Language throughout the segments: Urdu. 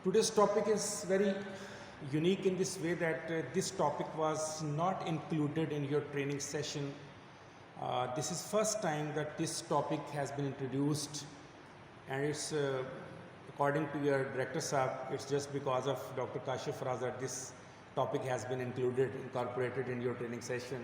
Today's topic is very unique in this way that this topic was not included in your training session. This is first time that this topic has been introduced, and it's according to your director sahab, it's just because of Dr. Kashif Faraz that this topic has been incorporated in your training session.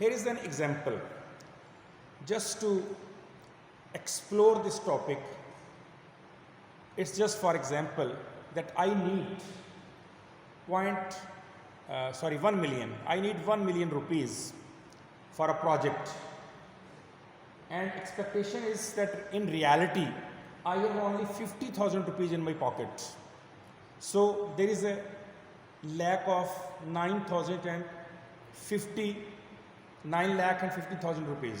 here is an example just to explore this topic. It's just for example that I need 1 million. I need 1 million rupees for a project, and expectation is that in reality I have only 50,000 rupees in my pocket. So there is a lack of 9,50,000 rupees.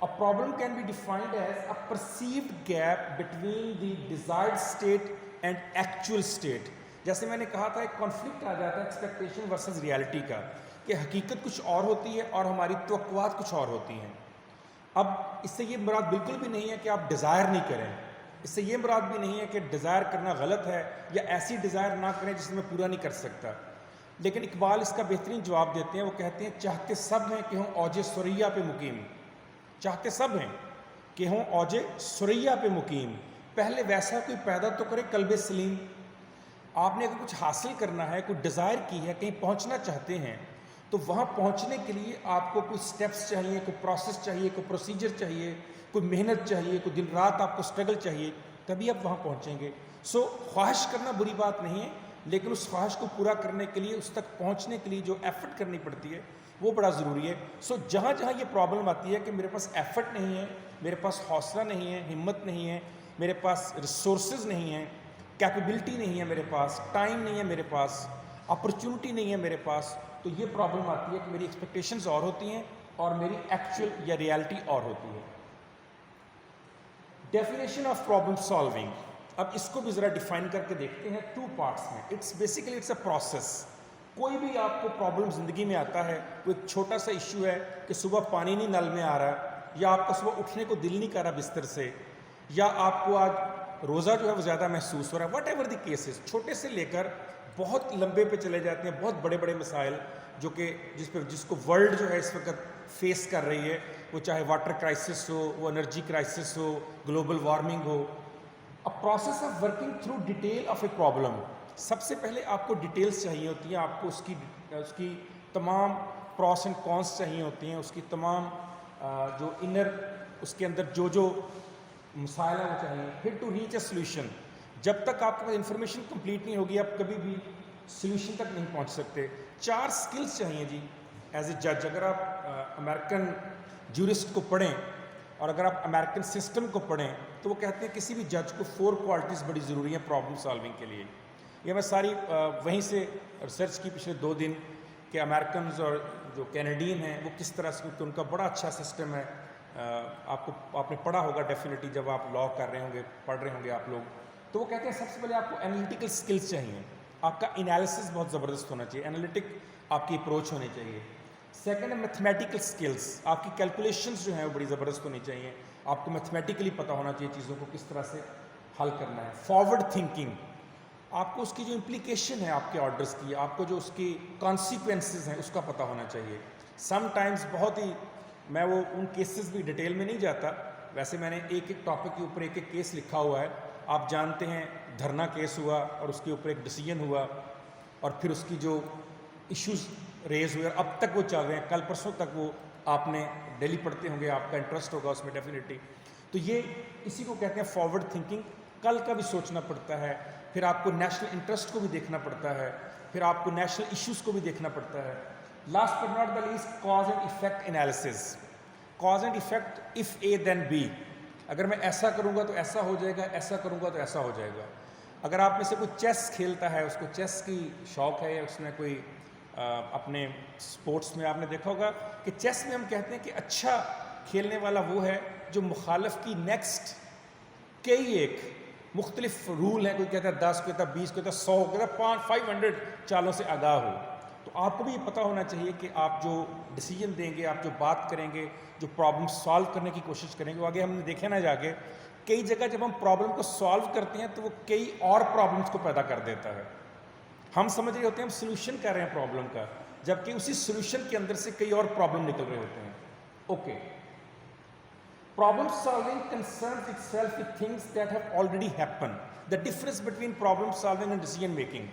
A problem can be defined as a perceived gap between the desired state and actual state. جیسے میں نے کہا تھا ایک کانفلکٹ آ جاتا ہے ایکسپیکٹیشن ورسز ریالٹی کا, کہ حقیقت کچھ اور ہوتی ہے اور ہماری توقعات کچھ اور ہوتی ہیں. اب اس سے یہ مراد بالکل بھی نہیں ہے کہ آپ ڈیزائر نہیں کریں, اس سے یہ مراد بھی نہیں ہے کہ ڈیزائر کرنا غلط ہے یا ایسی ڈیزائر نہ کریں جس میں پورا نہیں کر سکتا. لیکن اقبال اس کا بہترین جواب دیتے ہیں, وہ کہتے ہیں چاہتے سب ہیں کہ ہوں اوج ثریا پہ مقیم, چاہتے سب ہیں کہ ہوں اوج ثریا پہ مقیم, پہلے ویسا کوئی پیدا تو کرے قلب سلیم. آپ نے اگر کچھ حاصل کرنا ہے, کوئی ڈیزائر کی ہے, کہیں پہنچنا چاہتے ہیں, تو وہاں پہنچنے کے لیے آپ کو کوئی سٹیپس چاہیے, کوئی پروسیس چاہیے, کوئی پروسیجر چاہیے, کوئی محنت چاہیے, کوئی دن رات آپ کو اسٹرگل چاہیے, تبھی آپ وہاں پہنچیں گے. سو خواہش کرنا بری بات نہیں ہے, لیکن اس خواہش کو پورا کرنے کے لیے, اس تک پہنچنے کے لیے جو ایفرٹ کرنی پڑتی ہے وہ بڑا ضروری ہے. سو جہاں جہاں یہ پرابلم آتی ہے کہ میرے پاس ایفرٹ نہیں ہے, میرے پاس حوصلہ نہیں ہے, ہمت نہیں ہے, میرے پاس ریسورسز نہیں ہیں, کیپیبلٹی نہیں ہے میرے پاس, ٹائم نہیں ہے میرے پاس, اپرچونٹی نہیں ہے میرے پاس, تو یہ پرابلم آتی ہے کہ میری ایکسپیکٹیشنز اور ہوتی ہیں اور میری ایکچوئل یا ریالٹی اور ہوتی ہے. ڈیفینیشن آف پرابلم سالونگ, اب اس کو بھی ذرا ڈیفائن کر کے دیکھتے ہیں 2 پارٹس میں. It's basically it's a process. کوئی بھی آپ کو پرابلم زندگی میں آتا ہے, کوئی ایک چھوٹا سا ایشو ہے کہ صبح پانی نہیں نل میں آ رہا, یا آپ کا صبح اٹھنے کو دل نہیں کر رہا بستر سے, یا آپ کو آج روزہ جو ہے وہ زیادہ محسوس ہو رہا ہے, واٹ ایور دی کیسز, چھوٹے سے لے کر بہت لمبے پہ چلے جاتے ہیں, بہت بڑے بڑے مسائل جو کہ جس کو ورلڈ جو ہے اس وقت فیس کر رہی ہے, وہ چاہے واٹر کرائسس ہو, وہ energy crisis who, global warming who. A process of working through detail of a problem. سب سے پہلے آپ کو ڈیٹیلز چاہیے ہوتی ہیں, آپ کو اس کی تمام پروس اینڈ کونس چاہیے ہوتی ہیں, اس کی تمام جو انر اس کے اندر جو مسائل ہیں وہ چاہیے. پھر ٹو ریچ اے سولوشن, جب تک آپ کے پاس انفارمیشن کمپلیٹ نہیں ہوگی آپ کبھی بھی سولوشن تک نہیں پہنچ سکتے. 4 سکلز چاہیے جی ایز اے جج. اگر آپ امریکن جورسٹ کو پڑھیں اور اگر آپ امریکن سسٹم کو پڑھیں تو وہ کہتے ہیں کسی بھی جج کو 4 کوالٹیز بڑی ضروری ہیں پرابلم سالونگ کے لیے. یہ میں ساری وہیں سے ریسرچ کی پچھلے 2 دن کہ امریکنز اور جو کینیڈین ہیں وہ کس طرح سے, کہ ان کا بڑا اچھا سسٹم ہے. آپ نے پڑھا ہوگا ڈیفینیٹلی جب آپ لا کر رہے ہوں گے, پڑھ رہے ہوں گے آپ لوگ, تو وہ کہتے ہیں سب سے پہلے آپ کو انالیٹیکل سکلز چاہیے, آپ کا انالیسس بہت زبردست ہونا چاہیے, انالیٹک آپ کی اپروچ ہونی چاہیے. سیکنڈ ہے میتھمیٹیکل سکلز, آپ کی کیلکولیشنز جو ہیں وہ بڑی زبردست ہونی چاہیے, آپ کو میتھمیٹیکلی پتہ ہونا چاہیے چیزوں کو کس طرح سے حل کرنا ہے. فارورڈ تھنکنگ, آپ کو اس کی جو امپلیکیشن ہے آپ کے آرڈرز کی, آپ کو جو اس کی کانسیکوینسز ہیں اس کا پتہ ہونا چاہیے. سم ٹائمز بہت ہی, میں وہ ان کیسز بھی ڈیٹیل میں نہیں جاتا, ویسے میں نے ایک ٹاپک کے اوپر ایک کیس لکھا ہوا ہے. آپ جانتے ہیں دھرنا کیس ہوا اور اس کے اوپر ایک ڈیسیجن ہوا, اور پھر اس کی جو ایشوز ریز ہوئے اب تک وہ چل رہے ہیں, کل پرسوں تک وہ آپ نے ڈیلی پڑھتے ہوں گے, آپ کا انٹرسٹ ہوگا اس میں ڈیفینیٹلی. تو یہ اسی کو کہتے ہیں فارورڈ تھنکنگ. کل کا بھی سوچنا پڑتا ہے, پھر آپ کو نیشنل انٹرسٹ کو بھی دیکھنا پڑتا ہے, پھر آپ کو نیشنل ایشوز کو بھی دیکھنا پڑتا ہے. Last but not the least, cause and effect analysis. Cause and effect, if a then b, اگر میں ایسا کروں گا تو ایسا ہو جائے گا, ایسا کروں گا تو ایسا ہو جائے گا. اگر آپ میں سے کوئی چیس کھیلتا ہے, اس کو چیس کی شوق ہے, یا اس میں کوئی اپنے سپورٹس میں آپ نے دیکھا ہوگا کہ چیس میں ہم کہتے ہیں کہ اچھا کھیلنے والا وہ ہے جو مخالف کی نیکسٹ کئی ایک مختلف رول ہیں, کوئی کہتا ہے 10, کوئی کہتا ہے 20, کوئی کہتا ہے 100, کوئی کہتا ہے 500 چالوں سے آگاہ ہو. تو آپ کو بھی یہ پتہ ہونا چاہیے کہ آپ جو ڈیسیجن دیں گے, آپ جو بات کریں گے, جو پرابلم سالو کرنے کی کوشش کریں گے, وہ آگے ہم نے دیکھا نہ جا کے کئی جگہ جب ہم پرابلم کو سالو کرتے ہیں تو وہ کئی اور پرابلمس کو پیدا کر دیتا ہے. ہم سمجھ رہے ہوتے ہیں ہم سولوشن کر رہے ہیں پرابلم کا, جبکہ اسی سولوشن کے اندر سے کئی اور پرابلم نکل رہے ہوتے ہیں. Okay, problem solving concerns itself with things that have already happened. The difference between problem solving and decision making.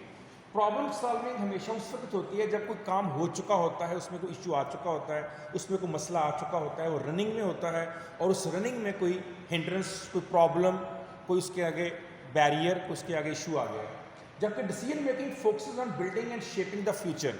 Problem solving ہمیشہ اس وقت ہوتی ہے جب کوئی کام ہو چکا ہوتا ہے, اس میں کوئی ایشو آ چکا ہوتا ہے, اس میں کوئی مسئلہ آ چکا ہوتا ہے, وہ رننگ میں ہوتا ہے, اور اس رننگ میں کوئی ہنڈرنس, کوئی پرابلم, کوئی اس کے آگے بیریئر, کوئی اس کے آگے ایشو آ گیا ہے. جبکہ decision making focuses on building and shaping the future.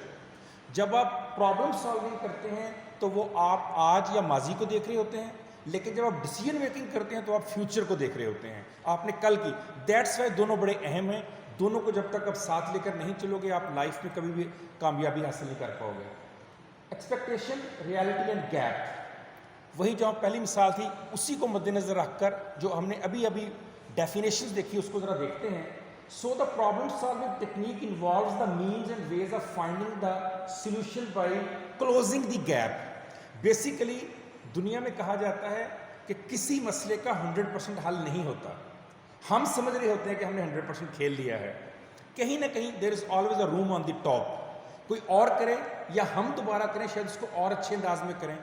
جب آپ پرابلم سالونگ کرتے ہیں تو وہ آپ آج یا ماضی کو دیکھ رہے ہوتے ہیں, لیکن جب آپ ڈیسیجن میکنگ کرتے ہیں تو آپ فیوچر کو دیکھ رہے ہوتے ہیں, آپ نے کل کی. دیٹس وائی دونوں بڑے اہم ہیں. دونوں کو جب تک آپ ساتھ لے کر نہیں چلو گے آپ لائف میں کبھی بھی کامیابی حاصل نہیں کر پاؤ گے. Expectation, reality and gap. وہی جو پہلی مثال تھی اسی کو مد نظر رکھ کر جو ہم نے ابھی ڈیفینیشنز دیکھی اس کو ذرا دیکھتے ہیں. So the problem solving technique involves the means and ways of finding the solution by closing the gap. Basically دنیا میں کہا جاتا ہے کہ کسی مسئلے کا 100% حل نہیں ہوتا. ہم سمجھ رہے ہوتے ہیں کہ ہم نے 100% کھیل لیا ہے. کہیں نہ کہیں دیر is always a room on the top. کوئی اور کرے یا ہم دوبارہ کریں, شاید اس کو اور اچھے انداز میں کریں.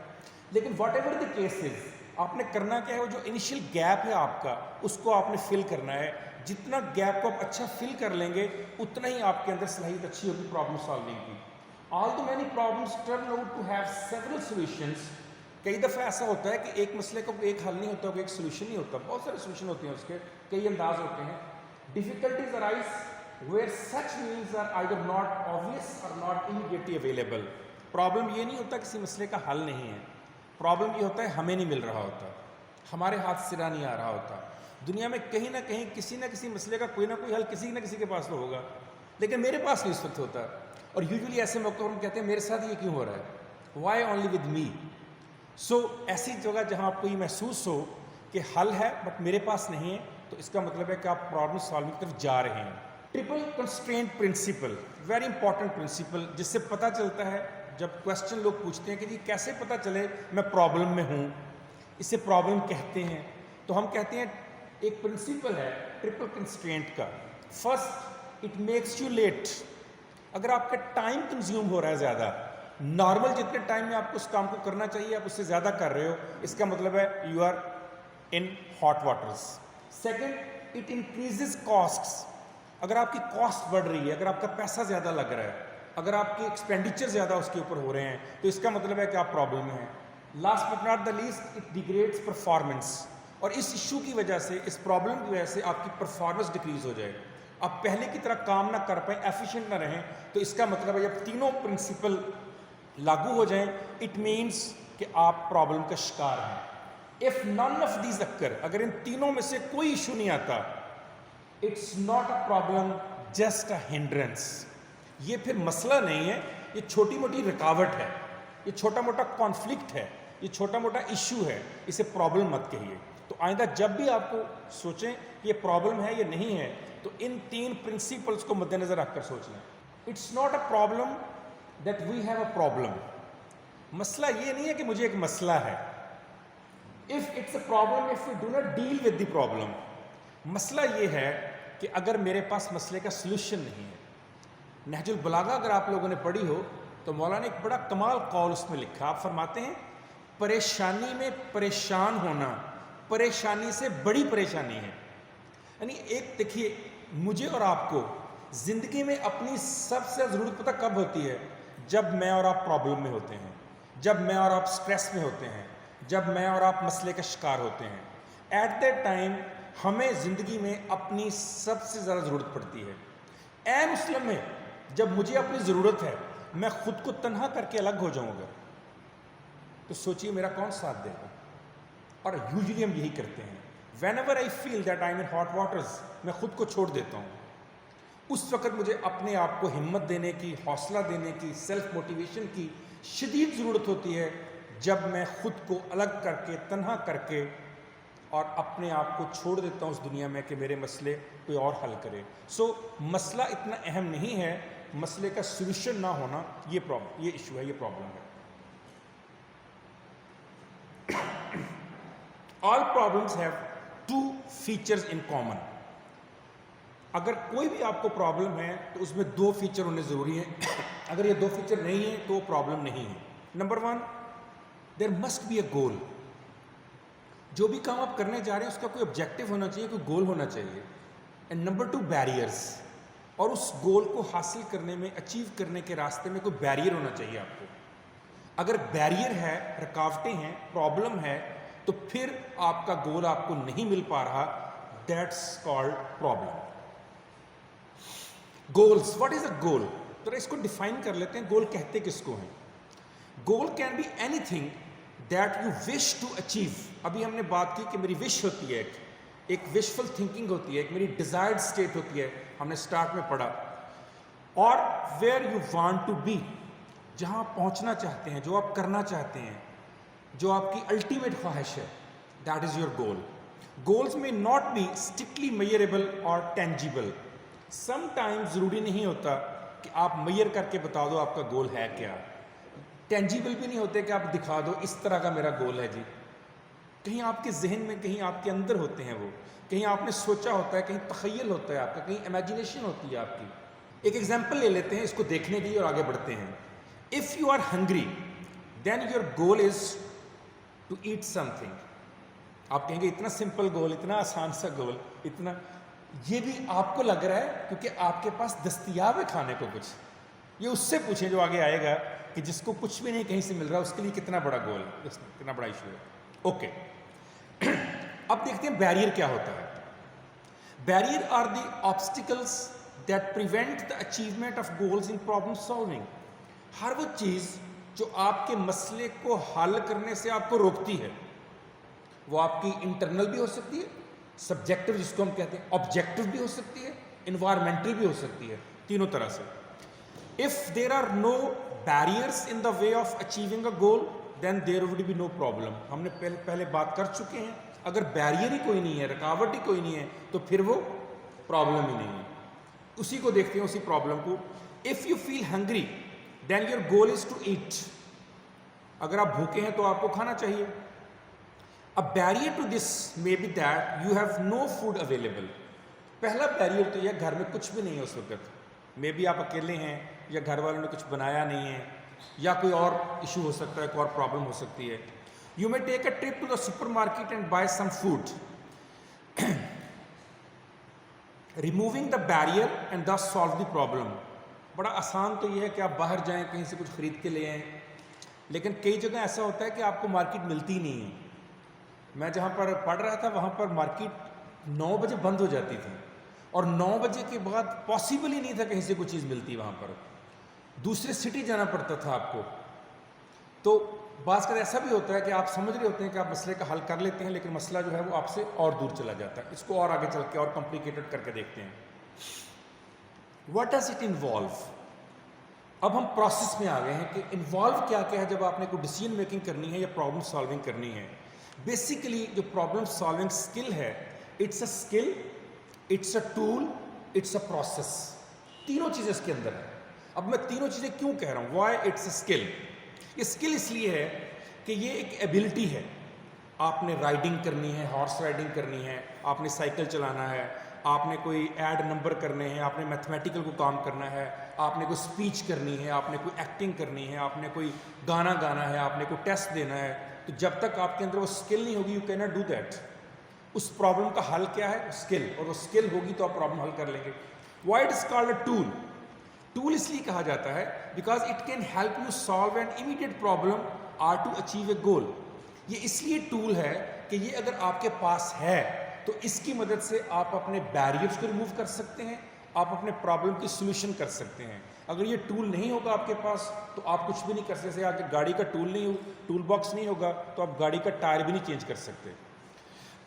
لیکن what ever the case is, آپ نے کرنا کیا ہے, وہ جو انیشیل گیپ ہے آپ کا اس کو آپ نے فل کرنا ہے. جتنا گیپ کو آپ اچھا فل کر لیں گے اتنا ہی آپ کے اندر صلاحیت اچھی ہوگی پرابلم سالونگ کی. although many problems turn out to have several solutions, کئی دفعہ ایسا ہوتا ہے کہ ایک مسئلے کا ایک حل نہیں ہوتا, کوئی ایک سولوشن نہیں ہوتا, بہت سارے سولوشن ہوتے ہیں اس کے, کئی انداز ہوتے ہیں. difficulties arise where such means are either not obvious or not immediately available. Problem یہ نہیں ہوتا کسی مسئلے کا حل نہیں ہے, پرابلم یہ ہوتا ہے ہمیں نہیں مل رہا ہوتا, ہمارے ہاتھ سرا نہیں آ رہا ہوتا. دنیا میں کہیں نہ کہیں کسی نہ کسی مسئلے کا کوئی نہ کوئی حل کسی نہ کسی کے پاس تو ہوگا, لیکن میرے پاس نہیں اس وقت ہوتا. اور یوزلی ایسے موقع پر ہم کہتے ہیں میرے ساتھ یہ کیوں ہو رہا ہے, وائی اونلی ود می. سو ایسی جگہ جہاں آپ کو یہ محسوس ہو کہ حل ہے بٹ میرے پاس نہیں ہے, تو اس کا مطلب ہے کہ آپ پرابلم سالونگ کی طرف جا رہے ہیں. Triple constraint principle, very important principle, جس سے پتہ چلتا ہے جب کویشچن لوگ پوچھتے ہیں کہ جی کیسے پتہ چلے میں پرابلم میں ہوں, اسے پرابلم کہتے ہیں. تو ہم کہتے ہیں ایک پرنسپل ہے ٹرپل کنسٹرینٹ کا. First, it makes you let. اگر آپ کا ٹائم کنزیوم ہو رہا ہے زیادہ, نارمل جتنے ٹائم میں آپ کو اس کام کو کرنا چاہیے آپ اس سے زیادہ کر رہے ہو, اس کا مطلب ہے you are in hot waters. Second, it increases costs. اگر آپ کی کاسٹ بڑھ رہی ہے, اگر آپ کا پیسہ زیادہ لگ رہا ہے, اگر آپ کے ایکسپینڈیچر زیادہ اس کے اوپر ہو رہے ہیں, تو اس کا مطلب ہے کہ آپ پرابلم میں ہیں. Last but not the least, it degrades performance. اور اس ایشو کی وجہ سے, اس پرابلم کی وجہ سے آپ کی پرفارمنس ڈکریز ہو جائے, آپ پہلے کی طرح کام نہ کر پائیں, ایفیشینٹ نہ رہیں. تو اس کا مطلب ہے جب تینوں پرنسپل لاگو ہو جائیں, اٹ مینس کہ آپ پرابلم کا شکار ہیں. اف نن آف دیز اکر, اگر ان تینوں میں سے کوئی ایشو نہیں آتا, it's not a problem, just a hindrance. یہ پھر مسئلہ نہیں ہے, یہ چھوٹی موٹی رکاوٹ ہے, یہ چھوٹا موٹا کانفلکٹ ہے, یہ چھوٹا موٹا ایشو ہے, اسے پرابلم مت کہیے. تو آئندہ جب بھی آپ کو سوچیں کہ یہ پرابلم ہے یا نہیں ہے, تو ان تین پرنسپلس کو مد نظر رکھ کر سوچ لیں. It's not a problem that we have a problem. مسئلہ یہ نہیں ہے کہ مجھے ایک مسئلہ ہے. If it's a problem if you do not deal with the problem. مسئلہ یہ ہے کہ اگر میرے پاس مسئلے کا سلوشن نہیں ہے. نہج البلاغہ اگر آپ لوگوں نے پڑھی ہو تو مولانا نے ایک بڑا کمال قول اس میں لکھا. آپ فرماتے ہیں پریشانی میں پریشان ہونا پریشانی سے بڑی پریشانی ہے. یعنی ایک دیکھیے, مجھے اور آپ کو زندگی میں اپنی سب سے ضرورت پتہ کب ہوتی ہے, جب میں اور آپ پرابلم میں ہوتے ہیں, جب میں اور آپ سٹریس میں ہوتے ہیں, جب میں اور آپ مسئلے کا شکار ہوتے ہیں. ایٹ دیٹ ٹائم ہمیں زندگی میں اپنی سب سے زیادہ ضرورت پڑتی ہے. اے مسلم میں جب مجھے اپنی ضرورت ہے, میں خود کو تنہا کر کے الگ ہو جاؤں گا, تو سوچئے میرا کون ساتھ دے گا. اور یوزلی ہم یہی کرتے ہیں. Whenever I feel that I am in hot waters, میں خود کو چھوڑ دیتا ہوں. اس وقت مجھے اپنے آپ کو ہمت دینے کی, حوصلہ دینے کی, سیلف موٹیویشن کی شدید ضرورت ہوتی ہے, جب میں خود کو الگ کر کے تنہا کر کے اور اپنے آپ کو چھوڑ دیتا ہوں اس دنیا میں کہ میرے مسئلے کوئی اور حل کرے. سو مسئلہ اتنا اہم نہیں ہے, مسئلے کا سولوشن نہ ہونا یہ ایشو ہے, یہ پرابلم ہے. All problems have two features in common. اگر کوئی بھی آپ کو پرابلم ہے تو اس میں دو فیچر ہونے ضروری ہیں. اگر یہ دو فیچر نہیں ہیں تو پرابلم نہیں ہے. نمبر 1, دیر مسٹ بی اے گول. جو بھی کام آپ کرنے جا رہے ہیں اس کا کوئی آبجیکٹو ہونا چاہیے, کوئی گول ہونا چاہیے. And number 2, barriers. اور اس گول کو حاصل کرنے میں, اچیو کرنے کے راستے میں کوئی بیریئر ہونا چاہیے آپ کو. اگر بیریئر ہے, رکاوٹیں ہیں, پرابلم ہے, تو پھر آپ کا گول آپ کو نہیں مل پا رہا. That's called problem. Goals, what is a goal? تو اس کو ڈیفائن کر لیتے ہیں. گول کہتے کس کو ہیں؟ Goal can be anything that you wish to achieve. ابھی ہم نے بات کی کہ میری وش ہوتی ہے, ایک وشفل تھنکنگ ہوتی ہے, ایک میری ڈیزائرڈ اسٹیٹ ہوتی ہے, ہم نے اسٹارٹ میں پڑھا. اور where you want to be, جہاں آپ پہنچنا چاہتے ہیں, جو آپ کرنا چاہتے ہیں. جو آپ کی الٹیمیٹ خواہش ہے. That is your goal. Goals میں ناٹ بی اسٹرکٹلی میئریبل اور ٹینجیبل. سم ٹائم ضروری نہیں ہوتا کہ آپ میئر کر کے بتا دو آپ کا گول ہے کیا. ٹینجیبل بھی نہیں ہوتے کہ آپ دکھا دو اس طرح کا میرا گول ہے جی. کہیں آپ کے ذہن میں، کہیں آپ کے اندر ہوتے ہیں وہ، کہیں آپ نے سوچا ہوتا ہے، کہیں تخیل ہوتا ہے آپ کا، کہیں امیجنیشن ہوتی ہے آپ کی. ایک ایگزامپل لے لیتے ہیں اس کو دیکھنے کے لیے اور آگے بڑھتے ہیں. If you are hungry then your goal is to eat something. آپ کہیں گے اتنا سمپل گول، اتنا آسان سا گول، اتنا، یہ بھی آپ کو لگ رہا ہے کیونکہ آپ کے پاس دستیاب ہے کھانے کو کچھ. یہ اس سے پوچھیں جو آگے آئے گا کہ جس کو کچھ بھی نہیں کہیں سے مل رہا، اس کے لیے کتنا بڑا گول، کتنا بڑا ایشو ہے. اوکے، اب دیکھتے ہیں بیریئر کیا ہوتا ہے. Barrier are the obstacles that prevent the achievement of goals in problem solving. ہر وہ چیز جو آپ کے مسئلے کو حل کرنے سے آپ کو روکتی ہے، وہ آپ کی انٹرنل بھی ہو سکتی ہے، سبجیکٹو جس کو ہم کہتے ہیں، آبجیکٹو بھی ہو سکتی ہے، انوائرمنٹل بھی ہو سکتی ہے، تینوں طرح سے. If there are no barriers in the way of achieving a goal, then there would be no problem. ہم نے پہلے بات کر چکے ہیں، اگر بیریئر ہی کوئی نہیں ہے، رکاوٹ ہی کوئی نہیں ہے، تو پھر وہ پرابلم ہی نہیں ہے. اسی کو دیکھتے ہیں، اسی پرابلم کو. If you feel hungry, then your goal is to eat. اگر آپ بھوکے ہیں تو آپ کو کھانا چاہیے. A barrier to this may be that you have no food available. پہلا بیریئر تو یہ گھر میں کچھ بھی نہیں ہے اس وقت. مے بی آپ اکیلے ہیں، یا گھر والوں نے کچھ بنایا نہیں ہے، یا کوئی اور ایشو ہو سکتا ہے، کوئی اور پرابلم ہو سکتی ہے. You may take a trip to the supermarket and buy some food. Removing the barrier and the solve the problem. بڑا آسان تو یہ ہے کہ آپ باہر جائیں، کہیں سے کچھ خرید کے لے آئیں، لیکن کئی جگہ ایسا ہوتا ہے کہ آپ کو مارکیٹ ملتی نہیں ہے. میں جہاں پر پڑھ رہا تھا وہاں پر مارکیٹ 9 بجے بند ہو جاتی تھی، اور 9 بجے کے بعد پاسبل ہی نہیں تھا کہیں سے کوئی چیز ملتی. وہاں پر دوسرے سٹی جانا پڑتا تھا آپ کو. تو بعض کا ایسا بھی ہوتا ہے کہ آپ سمجھ رہے ہوتے ہیں کہ آپ مسئلے کا حل کر لیتے ہیں، لیکن مسئلہ جو ہے وہ آپ سے اور دور چلا جاتا ہے. اس کو اور آگے چل کے اور کمپلیکیٹڈ کر کے دیکھتے ہیں. What does it involve. اب ہم پروسیس میں آ گئے ہیں کہ انوالو کیا کیا ہے جب آپ نے کوئی ڈیسیژن میکنگ کرنی ہے یا پرابلم سالونگ کرنی ہے. بیسیکلی جو پرابلم سالونگ اسکل ہے، it's a skill, it's a tool, it's a process. تینوں چیزیں اس کے اندر ہیں. اب میں تینوں چیزیں کیوں کہہ رہا ہوں؟ Why it's a skill. یہ اسکل اس لیے ہے کہ یہ ایک ایبلٹی ہے. آپ نے رائڈنگ کرنی ہے، ہارس رائڈنگ کرنی ہے، آپ نے سائیکل چلانا ہے، آپ نے کوئی ایڈ نمبر کرنے ہیں، آپ نے میتھمیٹیکل کو کام کرنا ہے، آپ نے کوئی اسپیچ کرنی ہے، آپ نے کوئی ایکٹنگ کرنی ہے، آپ نے کوئی گانا گانا ہے، آپ نے کوئی ٹیسٹ دینا ہے. تو جب تک آپ کے اندر وہ اسکل نہیں ہوگی، you can not do that. اس پرابلم کا حل کیا ہے؟ اسکل. اور وہ اسکل ہوگی تو آپ پرابلم حل کر لیں گے. Why it is called a tool. Tool اس لیے کہا جاتا ہے because it can help you solve an immediate problem or to achieve a goal. یہ اس لیے ٹول ہے کہ یہ اگر آپ کے پاس ہے تو اس کی مدد سے آپ اپنے بیریئرز کو ریموو کر سکتے ہیں، آپ اپنے پرابلم کی سولوشن کر سکتے ہیں. اگر یہ ٹول نہیں ہوگا آپ کے پاس تو آپ کچھ بھی نہیں کر سکتے. جیسے آپ کی گاڑی کا ٹول باکس نہیں ہوگا تو آپ گاڑی کا ٹائر بھی نہیں چینج کر سکتے.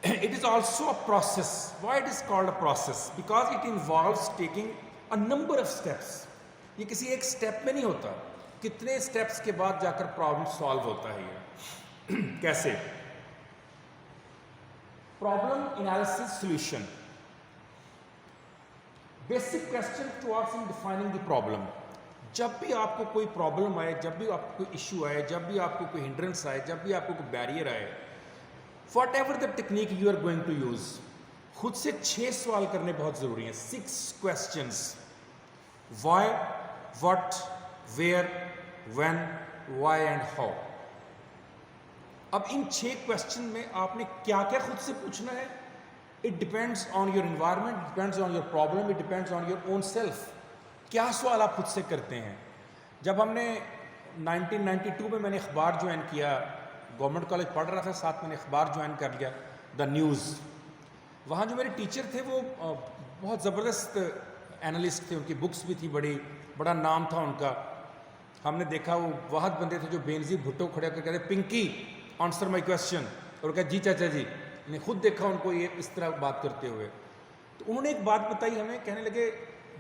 It is also a process. Why it is called a process? Because it involves taking a number of steps. یہ کسی ایک سٹیپ میں نہیں ہوتا، کتنے سٹیپس کے بعد جا کر پرابلم سالو ہوتا ہے. یہ کیسے؟ Problem analysis solution. Basic question towards in defining the problem. جب بھی آپ کو کوئی پرابلم آئے، جب بھی آپ کو کوئی ایشو آئے، جب بھی آپ کو کوئی ہنڈرنس آئے، جب بھی آپ کو کوئی بیریئر آئے، whatever the technique you are going to use, خود سے 6 سوال کرنے بہت ضروری ہیں. 6 questions. Why, what, where, when, why and how. اب ان 6 کوسچن میں آپ نے کیا کیا خود سے پوچھنا ہے؟ It depends on your environment, it depends on your problem, it depends on your own self. کیا سوال آپ خود سے کرتے ہیں؟ جب ہم نے 1992 میں نے اخبار جوائن کیا، گورنمنٹ کالج پڑھ رہا تھا، ساتھ میں نے اخبار جوائن کر لیا، دا نیوز. وہاں جو میرے ٹیچر تھے وہ بہت زبردست اینالسٹ تھے، ان کی بکس بھی تھی، بڑا نام تھا ان کا. ہم نے دیکھا وہ واحد بندے تھے جو بینظیر بھٹو کھڑے کر کہتے پنکی آنسر مائی کویسچن، اور کہا جی چاچا جی. میں نے خود دیکھا ان کو یہ اس طرح بات کرتے ہوئے. تو انہوں نے ایک بات بتائی ہمیں، کہنے لگے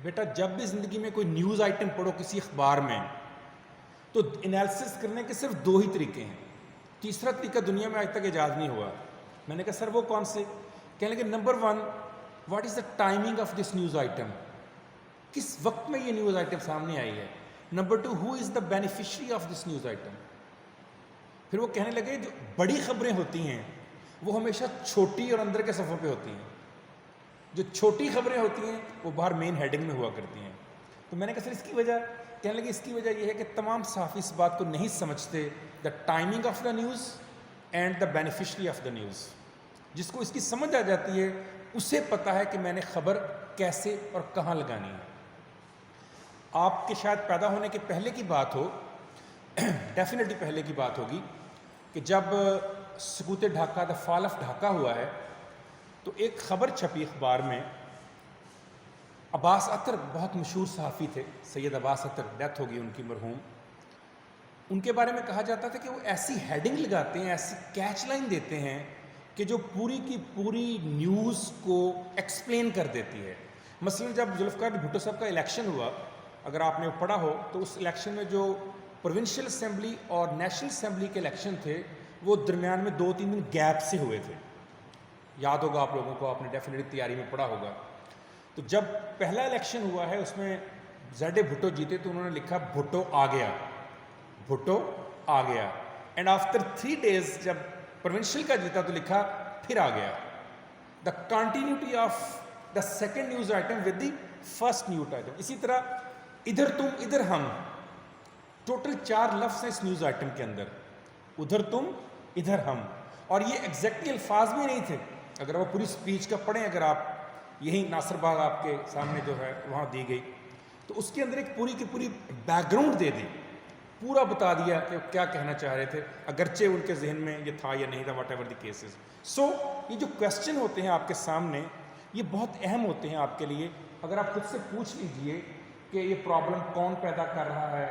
بیٹا جب بھی زندگی میں کوئی نیوز آئٹم پڑھو کسی اخبار میں، تو انالیسس کرنے کے صرف 2 ہی طریقے ہیں. تیسرا طریقہ دنیا میں آج تک ایجاد نہیں ہوا. میں نے کہا سر وہ کون سے؟ کہنے لگے number 1 what is the timing of this news item, کس وقت میں یہ نیوز آئٹم سامنے آئی ہے. Number 2 who is the beneficiary of this news item. پھر وہ کہنے لگے جو بڑی خبریں ہوتی ہیں وہ ہمیشہ چھوٹی اور اندر کے صفحوں پہ ہوتی ہیں, جو چھوٹی خبریں ہوتی ہیں وہ باہر مین ہیڈنگ میں ہوا کرتی ہیں. تو میں نے کہا سر اس کی وجہ؟ کہنے لگے اس کی وجہ یہ ہے کہ تمام صحافی اس بات کو نہیں سمجھتے the timing of the news and the beneficiary of the news. جس کو اس کی سمجھ آ جاتی ہے اسے پتہ ہے کہ میں نے خبر کیسے اور کہاں لگانی ہے. آپ کے شاید پیدا ہونے کے پہلے کی بات ہو, ڈیفینیٹلی پہلے کی بات ہوگی کہ جب سقوط ڈھاکہ دا فال آف ڈھاکہ ہوا ہے تو ایک خبر چھپی اخبار میں. عباس اطہر بہت مشہور صحافی تھے, سید عباس اطہر, ڈیتھ ہو گئی ان کی مرحوم. ان کے بارے میں کہا جاتا تھا کہ وہ ایسی ہیڈنگ لگاتے ہیں, ایسی کیچ لائن دیتے ہیں کہ جو پوری کی پوری نیوز کو ایکسپلین کر دیتی ہے. مثلا جب ذوالفقار بھٹو صاحب کا الیکشن ہوا, اگر آپ نے پڑھا ہو تو اس الیکشن میں جو پروونشل اسمبلی اور نیشنل اسمبلی کے الیکشن تھے وہ درمیان میں 2-3 دن گیپ سے ہوئے تھے. یاد ہوگا آپ لوگوں کو, آپ نے ڈیفینیٹلی تیاری میں پڑھا ہوگا. تو جب پہلا الیکشن ہوا ہے اس میں زیڈ بھٹو جیتے تو انہوں نے لکھا بھٹو آ گیا, بھٹو آ گیا. اینڈ آفٹر 3 days جب پروونشل کا جیتا تو لکھا پھر آ گیا. The continuity of the second news item with the first news item. اسی طرح ادھر تم ادھر ہم, ٹوٹل 4 لفظ ہیں اس نیوز آئٹم کے اندر, ادھر تم ادھر ہم. اور یہ ایگزیکٹلی الفاظ بھی نہیں تھے. اگر وہ پوری سپیچ کا پڑھیں, اگر آپ یہی ناصر باغ آپ کے سامنے جو ہے وہاں دی گئی, تو اس کے اندر ایک پوری کی پوری بیک گراؤنڈ دے دی, پورا بتا دیا کہ کیا کہنا چاہ رہے تھے, اگرچہ ان کے ذہن میں یہ تھا یا نہیں تھا, واٹ ایور دی کیسز. سو یہ جو کویسچن ہوتے ہیں آپ کے سامنے یہ بہت اہم ہوتے ہیں آپ کے لیے. اگر آپ خود سے پوچھ لیجئے کہ یہ پرابلم کون پیدا کر رہا ہے,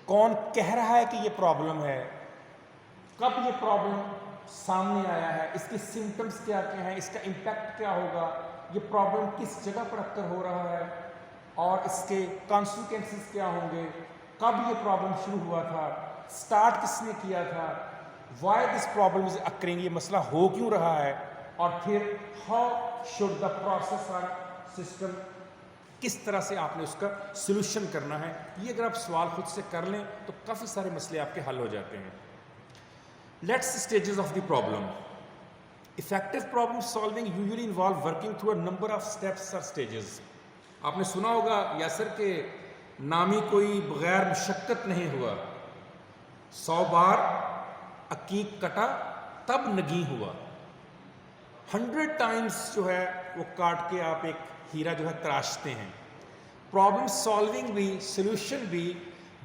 کون کہہ رہا ہے کہ یہ پرابلم ہے, کب یہ پرابلم سامنے آیا ہے, اس کی سمٹمز کیا کیا ہیں, اس کا امپیکٹ کیا ہوگا, یہ پرابلم کس جگہ پر رکھ کر ہو رہا ہے, اور اس کے کانسیکوینسز کیا ہوں گے, کب یہ پرابلم شروع ہوا تھا, سٹارٹ کس نے کیا تھا, why this problem is occurring, یہ مسئلہ ہو کیوں رہا ہے, اور پھر ہاؤ شوڈ دا پروسیس اور سسٹم, کس طرح سے آپ نے اس کا سلوشن کرنا ہے. یہ اگر آپ سوال خود سے کر لیں تو کافی سارے مسئلے آپ کے حل ہو جاتے ہیں. Let's stages of the problem. Effective problem solving usually involve working through a number of steps or stages. آپ نے سنا ہوگا یاسر کہ نامی کوئی بغیر مشقت نہیں ہوا, 100 بار عقیق کٹا تب نگیں ہوا. 100 times جو ہے وہ کاٹ کے آپ ایک ہیرا جو ہے تراشتے ہیں. پرابلم سالونگ بھی, سلوشن بھی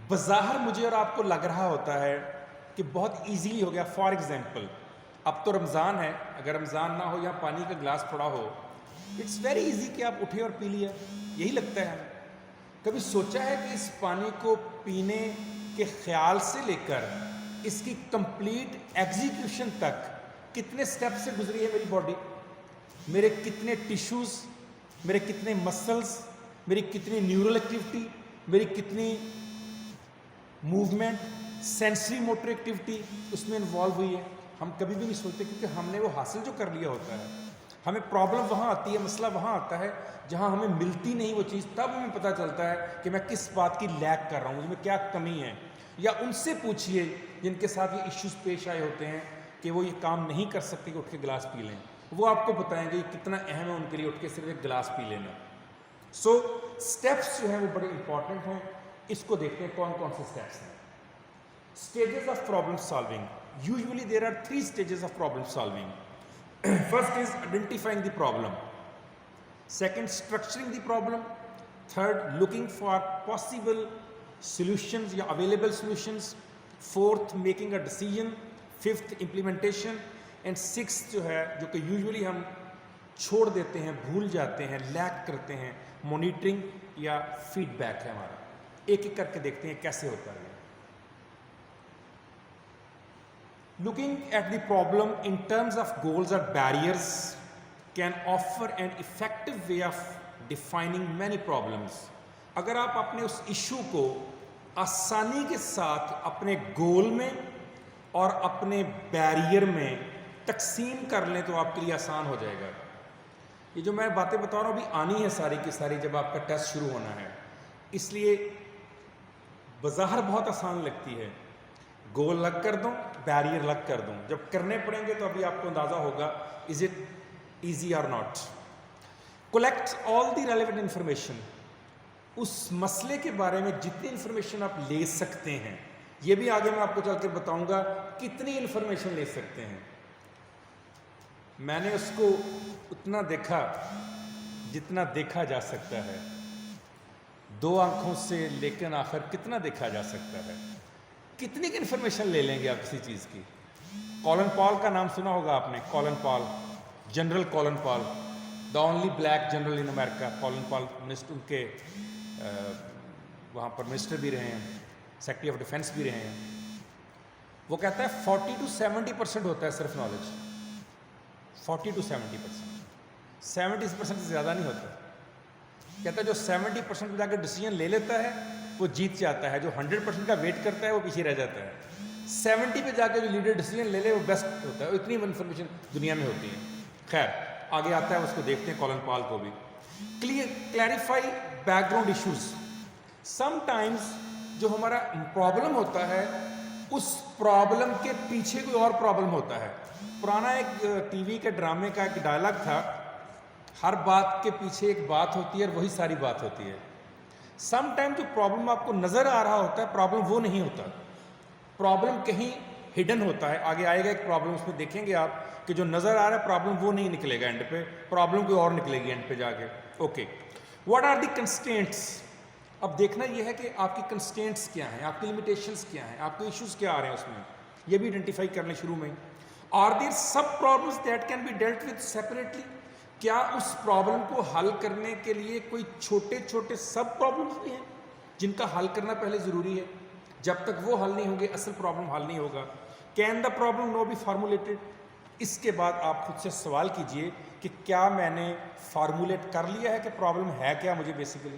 بظاہر مجھے اور آپ کو لگ رہا ہوتا ہے کہ بہت ایزیلی ہو گیا. فار ایگزامپل اب تو رمضان ہے, اگر رمضان نہ ہو یا پانی کا گلاس پڑا ہو, اٹس ویری ایزی کہ آپ اٹھے اور پی لیا, یہی لگتا ہے. کبھی سوچا ہے کہ اس پانی کو پینے کے خیال سے لے کر اس کی کمپلیٹ ایگزیکیوشن تک کتنے سٹیپ سے گزری ہے میری باڈی, میرے کتنے ٹیشوز, میرے کتنے مسلز, میری کتنی نیورل ایکٹیویٹی, میری کتنی موومنٹ, سینسری موٹر ایکٹیویٹی اس میں انوالو ہوئی ہے. ہم کبھی بھی نہیں سوچتے کیونکہ ہم نے وہ حاصل جو کر لیا ہوتا ہے. ہمیں پرابلم وہاں آتی ہے, مسئلہ وہاں آتا ہے جہاں ہمیں ملتی نہیں وہ چیز, تب ہمیں پتہ چلتا ہے کہ میں کس بات کی لیک کر رہا ہوں, مجھ میں کیا کمی ہے. یا ان سے پوچھئے جن کے ساتھ یہ ایشوز پیش آئے ہوتے ہیں کہ وہ یہ کام نہیں کر سکتے کہ اٹھ کے گلاس پی لیں, وہ آپ کو بتائیں گے کتنا اہم ہے ان کے لیے اٹھ کے صرف ایک گلاس پی لینا. سو اسٹیپس جو ہیں وہ بڑے امپورٹنٹ ہیں. اس کو دیکھتے ہیں کون کون سے اسٹیپس ہیں. Stages of problem solving. Usually there are 3 stages of problem solving. First is identifying the problem. Second, structuring the problem. Third, looking for possible solutions or available solutions. Fourth, making a decision. Fifth, implementation. And sixth جو ہے جو کہ usually ہم چھوڑ دیتے ہیں, بھول جاتے ہیں, لیک کرتے ہیں, monitoring یا فیڈ بیک ہے ہمارا. ایک ایک کر کے دیکھتے ہیں کیسے ہوتا ہے. Looking at the problem in terms of goals or barriers can offer an effective way of defining many problems. اگر آپ اپنے اس ایشو کو آسانی کے ساتھ اپنے گول میں اور اپنے بیریئر میں تقسیم کر لیں تو آپ کے لیے آسان ہو جائے گا. یہ جو میں باتیں بتا رہا ہوں ابھی آنی ہے ساری کی ساری جب آپ کا ٹیسٹ شروع ہونا ہے, اس لیے بظاہر بہت آسان لگتی ہے. گول الگ کر دوں, بیریئر الگ کر دوں, جب کرنے پڑیں گے تو ابھی آپ کو اندازہ ہوگا از اٹ ایزی اور not. Collect all the relevant information, اس مسئلے کے بارے میں جتنی انفارمیشن آپ لے سکتے ہیں, یہ بھی آگے میں آپ کو چل کر بتاؤں گا کتنی انفارمیشن لے سکتے ہیں. میں نے اس کو اتنا دیکھا جتنا دیکھا جا سکتا ہے, 2 آنکھوں سے, لیکن آخر کتنا دیکھا جا سکتا ہے. کتنی انفارمیشن لے لیں گے آپ کسی چیز کی. کالن پال کا نام سنا ہوگا آپ نے, Colin Powell, general Colin Powell, the only black general in امریکہ. کالن پال منسٹر, ان کے وہاں پر منسٹر بھی رہے ہیں, سیکرٹری آف ڈیفینس بھی رہے ہیں. وہ کہتا ہے 40 to 70% ہوتا ہے صرف نالج, 40 to 70%, 70% سے زیادہ نہیں ہوتا. کہتا ہے جو 70% پہ جا کے ڈیسیجن لے لیتا ہے وہ جیت جاتا ہے, جو 100% کا ویٹ کرتا ہے وہ پیچھے رہ جاتا ہے. 70 پہ جا کے جو لیڈر ڈیسیجن لے لے وہ بیسٹ ہوتا ہے. اتنی انفارمیشن دنیا میں ہوتی ہے. خیر آگے آتا ہے, اس کو دیکھتے ہیں کالن پال کو بھی. Clarify back ground issues. Some times جو ہمارا پرابلم ہوتا ہے اس پرابلم کے پیچھے کوئی اور پرابلم ہوتا ہے. پرانا ایک ٹی وی کے ڈرامے کا ایک ڈائلاگ تھا, ہر بات کے پیچھے ایک بات ہوتی ہے اور وہی ساری بات ہوتی ہے. سم ٹائم جو پرابلم آپ کو نظر آ رہا ہوتا ہے پرابلم وہ نہیں ہوتا, پرابلم کہیں ہڈن ہوتا ہے. آگے آئے گا ایک پرابلم, اس میں دیکھیں گے آپ کہ جو نظر آ رہا ہے پرابلم وہ نہیں نکلے گا اینڈ پہ, پرابلم کوئی اور نکلے گی اینڈ پہ جا کے. Okay, what are the constraints. اب دیکھنا یہ ہے کہ آپ کی کنسٹرینٹس کیا ہیں, آپ کی لمیٹیشنس کیا ہیں, آپ کے ایشوز کیا آ رہے ہیں اس میں, یہ بھی آئیڈینٹیفائی کر لیں شروع میں. Are there sub problems that can be dealt with separately. کیا اس پرابلم کو حل کرنے کے لیے کوئی چھوٹے چھوٹے سب پرابلمس بھی ہیں جن کا حل کرنا پہلے ضروری ہے؟ جب تک وہ حل نہیں ہوں گے اصل پرابلم حل نہیں ہوگا. Can the problem now be formulated. اس کے بعد آپ خود سے سوال کیجئے کہ کیا میں نے فارمولیٹ کر لیا ہے کہ پرابلم ہے کیا مجھے بیسیکلی.